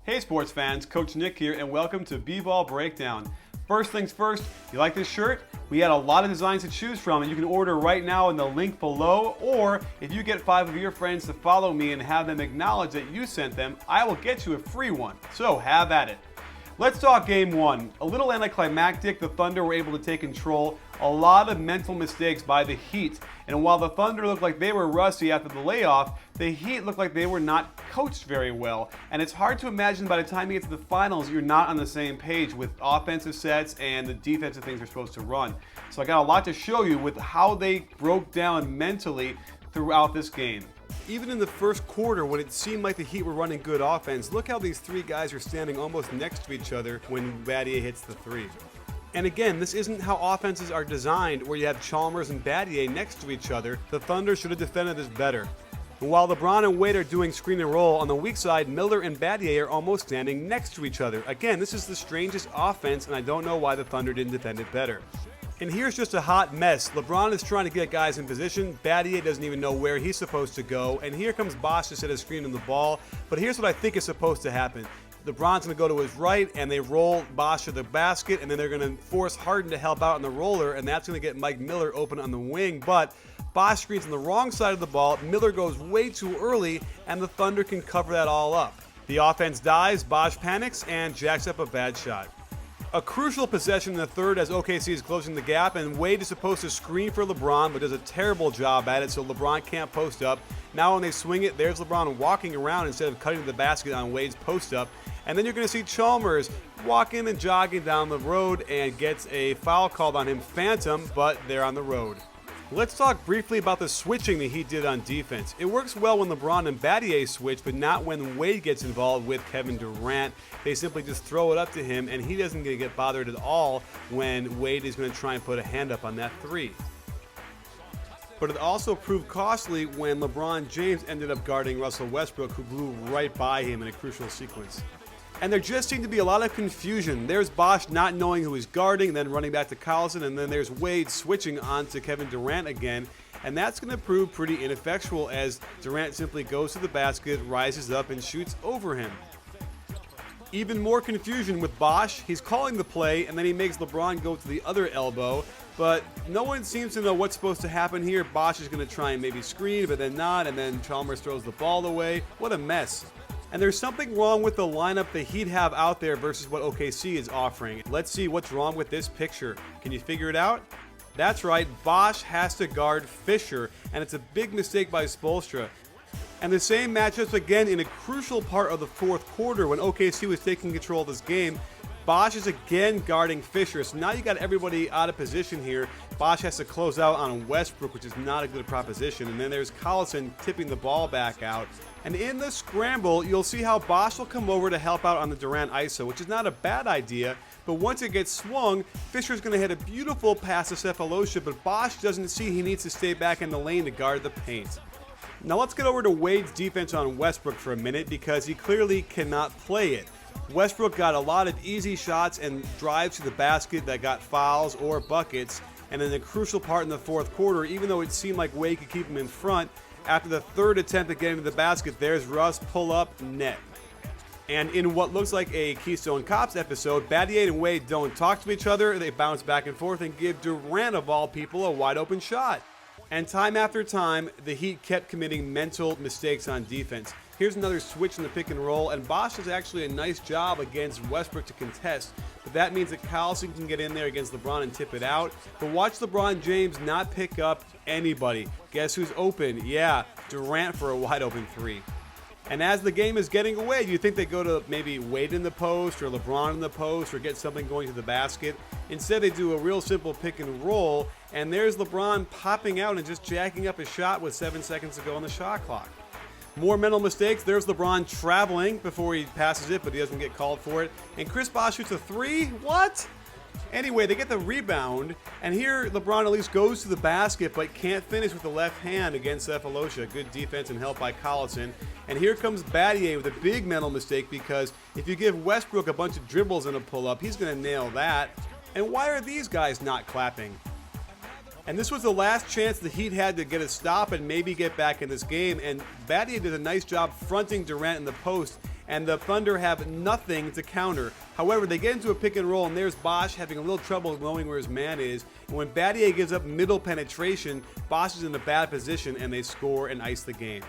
Hey sports fans, Coach Nick here and welcome to B-Ball Breakdown. First things first, you like this shirt? We had a lot of designs to choose from and you can order right now in the link below, or if you get 5 of your friends to follow me and have them acknowledge that you sent them, I will get you a free one. So have at it. Let's talk game 1. A little anticlimactic, the Thunder were able to take control. A lot of mental mistakes by the Heat. And while the Thunder looked like they were rusty after the layoff, the Heat looked like they were not coached very well. And it's hard to imagine by the time you get to the finals, you're not on the same page with offensive sets and the defensive things they're supposed to run. So I got a lot to show you with how they broke down mentally throughout this game. Even in the first quarter, when it seemed like the Heat were running good offense, look how these three guys are standing almost next to each other when Battier hits the three. And again, this isn't how offenses are designed, where you have Chalmers and Battier next to each other. The Thunder should have defended this better. And while LeBron and Wade are doing screen and roll, on the weak side, Miller and Battier are almost standing next to each other. Again, this is the strangest offense, and I don't know why the Thunder didn't defend it better. And here's just a hot mess. LeBron is trying to get guys in position. Battier doesn't even know where he's supposed to go. And here comes Bosh to set a screen on the ball. But here's what I think is supposed to happen. LeBron's going to go to his right, and they roll Bosh to the basket, and then they're going to force Harden to help out on the roller, and that's going to get Mike Miller open on the wing. But Bosh screens on the wrong side of the ball. Miller goes way too early, and the Thunder can cover that all up. The offense dies, Bosh panics, and jacks up a bad shot. A crucial possession in the third as OKC is closing the gap, and Wade is supposed to screen for LeBron, but does a terrible job at it, so LeBron can't post up. Now when they swing it, there's LeBron walking around instead of cutting to the basket on Wade's post up. And then you're going to see Chalmers walking and jogging down the road and gets a foul called on him, phantom, but they're on the road. Let's talk briefly about the switching that he did on defense. It works well when LeBron and Battier switch, but not when Wade gets involved with Kevin Durant. They simply just throw it up to him, and he doesn't get bothered at all when Wade is going to try and put a hand up on that three. But it also proved costly when LeBron James ended up guarding Russell Westbrook, who blew right by him in a crucial sequence. And there just seemed to be a lot of confusion. There's Bosh not knowing who he's guarding, then running back to Collison, and then there's Wade switching on to Kevin Durant again. And that's going to prove pretty ineffectual as Durant simply goes to the basket, rises up, and shoots over him. Even more confusion with Bosh. He's calling the play, and then he makes LeBron go to the other elbow. But no one seems to know what's supposed to happen here. Bosh is going to try and maybe screen, but then not, and then Chalmers throws the ball away. What a mess. And there's something wrong with the lineup the Heat have out there versus what OKC is offering. Let's see what's wrong with this picture. Can you figure it out? That's right, Bosh has to guard Fisher, and it's a big mistake by Spoelstra. And the same matchups again in a crucial part of the fourth quarter when OKC was taking control of this game. Bosh is again guarding Fisher, so now you got everybody out of position here. Bosh has to close out on Westbrook, which is not a good proposition, and then there's Collison tipping the ball back out. And in the scramble, you'll see how Bosh will come over to help out on the Durant ISO, which is not a bad idea, but once it gets swung, Fisher's going to hit a beautiful pass to Sefolosha, but Bosh doesn't see he needs to stay back in the lane to guard the paint. Now let's get over to Wade's defense on Westbrook for a minute because he clearly cannot play it. Westbrook got a lot of easy shots and drives to the basket that got fouls or buckets, and in a crucial part in the fourth quarter, even though it seemed like Wade could keep him in front, after the third attempt at getting to the basket, there's Russ pull up net. And in what looks like a Keystone Cops episode, Battier and Wade don't talk to each other, they bounce back and forth and give Durant of all people a wide open shot. And time after time, the Heat kept committing mental mistakes on defense. Here's another switch in the pick and roll, and Bosh does actually a nice job against Westbrook to contest, but that means that Collison can get in there against LeBron and tip it out. But watch LeBron James not pick up anybody. Guess who's open? Yeah, Durant for a wide open three. And as the game is getting away, you think they go to maybe Wade in the post or LeBron in the post or get something going to the basket. Instead, they do a real simple pick and roll, and there's LeBron popping out and just jacking up a shot with 7 seconds to go on the shot clock. More mental mistakes. There's LeBron traveling before he passes it, but he doesn't get called for it. And Chris Bosh shoots a three? What? Anyway, they get the rebound, and here LeBron at least goes to the basket, but can't finish with the left hand against Sefolosha. Good defense and help by Collison. And here comes Battier with a big mental mistake because if you give Westbrook a bunch of dribbles and a pull-up, he's going to nail that. And why are these guys not clapping? And this was the last chance the Heat had to get a stop and maybe get back in this game. And Battier did a nice job fronting Durant in the post. and the Thunder have nothing to counter. However, they get into a pick and roll, and there's Bosch having a little trouble knowing where his man is. And when Battier gives up middle penetration, Bosch is in a bad position, and they score and ice the game.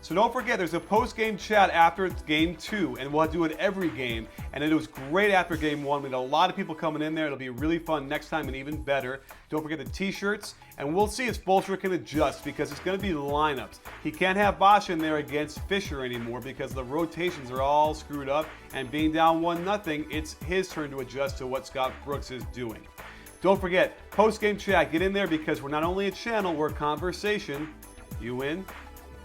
So don't forget, there's a post-game chat after Game 2, and we'll do it every game. And it was great after Game 1. We had a lot of people coming in there. It'll be really fun next time and even better. Don't forget the t-shirts, and we'll see if Spoelstra can adjust because it's going to be lineups. He can't have Bosch in there against Fisher anymore because the rotations are all screwed up, and being down 1-0, it's his turn to adjust to what Scott Brooks is doing. Don't forget, post-game chat, get in there because we're not only a channel, we're a conversation. You win,